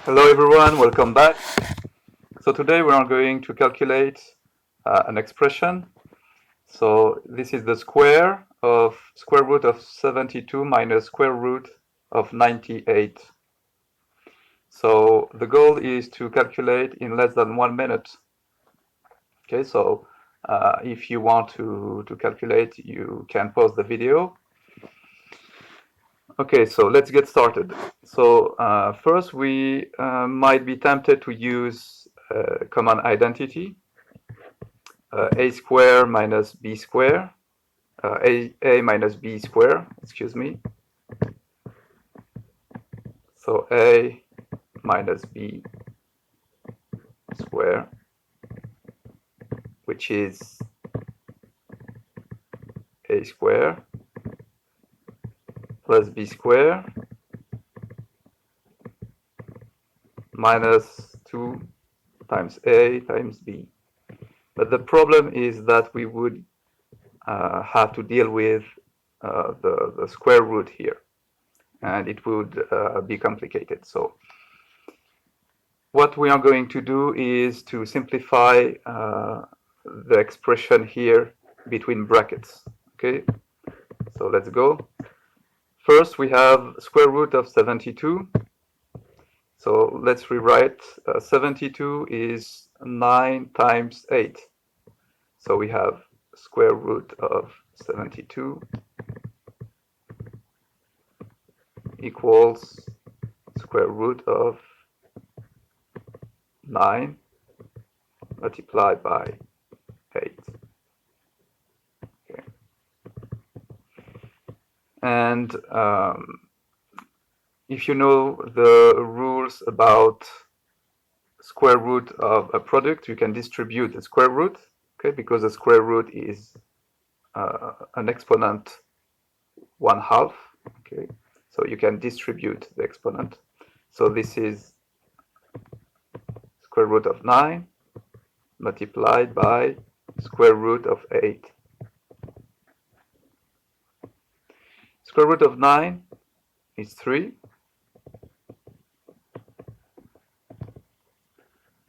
Hello everyone, welcome back. So today we are going to calculate an expression. So this is the square root of 72 minus square root of 98. So the goal is to calculate in less than 1 minute. Okay, so if you want to calculate, you can pause the video. Okay, so let's get started. So first we might be tempted to use common identity, a square minus b square, a minus b square, excuse me. So a minus b square, which is a square plus b square minus 2 times a times b. But the problem is that we would have to deal with the square root here, and it would be complicated. So what we are going to do is to simplify the expression here between brackets. Okay, so let's go. First we have square root of 72. So let's rewrite 72 is 9 times 8. So we have square root of 72 equals square root of 9 multiplied by 8. Okay. And if you know the rules about square root of a product, you can distribute the square root, okay, because the square root is an exponent 1/2, okay, so you can distribute the exponent. So this is square root of 9 multiplied by square root of 8. Square root of 9 is 3.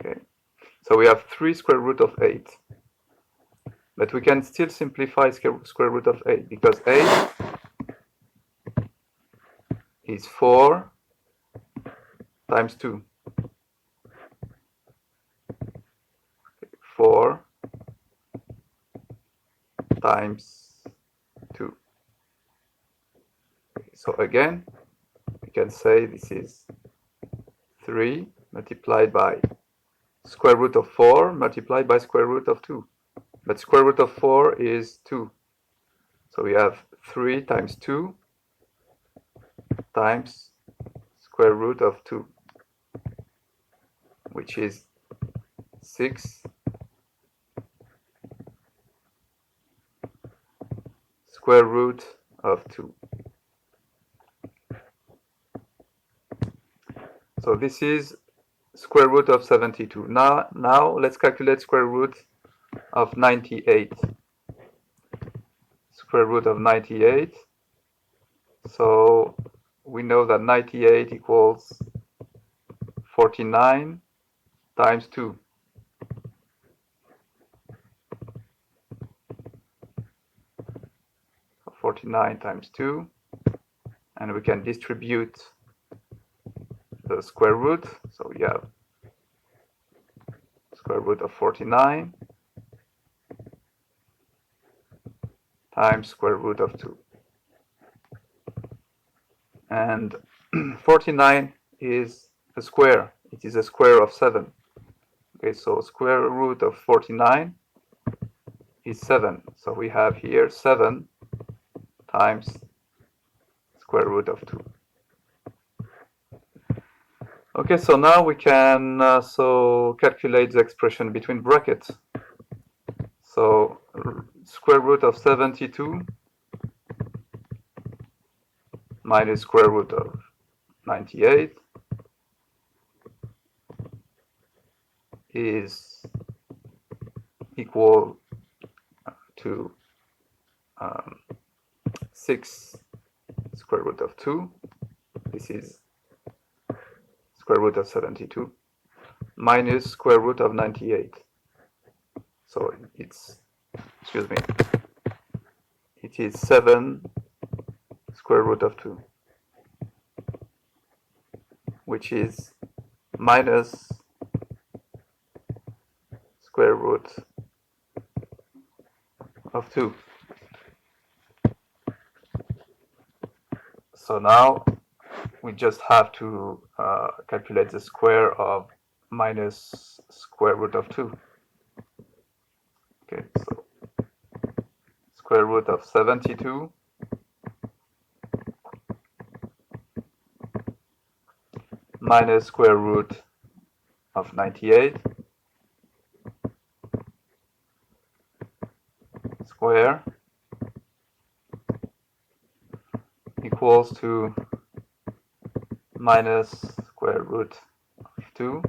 Okay, so we have 3 square root of 8. But we can still simplify square root of 8 because 8 is 4 times 2. 4 times 2. So again, we can say this is 3 multiplied by square root of 4 multiplied by square root of 2. But square root of 4 is 2. So we have 3 times 2 times square root of 2, which is 6 square root of 2. So this is square root of 72. Now let's calculate square root of 98. Square root of 98. So we know that 98 equals 49 times 2. So 49 times 2. And we can distribute the square root. So we have square root of 49 times square root of 2. And 49 is a square. It is a square of 7. Okay, so square root of 49 is 7. So we have here 7 times square root of 2. Okay, so now we can calculate the expression between brackets. So square root of 72 minus square root of 98 is equal to 6 square root of 2. This is square root of 72 minus square root of 98. So it's, excuse me, it is 7 square root of 2, which is minus square root of 2. So now we just have to calculate the square of minus square root of 2. Okay, so square root of 72 minus square root of 98 square equals to minus square root of 2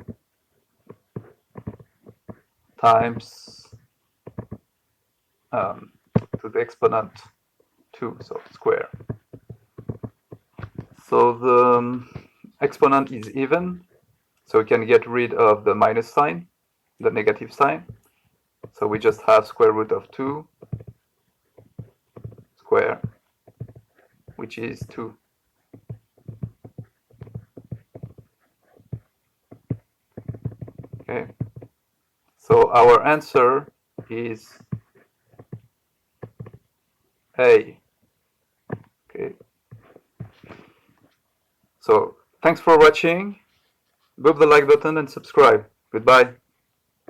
times to the exponent 2, so square. So the exponent is even, so we can get rid of the minus sign, the negative sign. So we just have square root of 2 square, which is 2. Okay, so our answer is A. Okay, so thanks for watching. Move the like button and subscribe. Goodbye.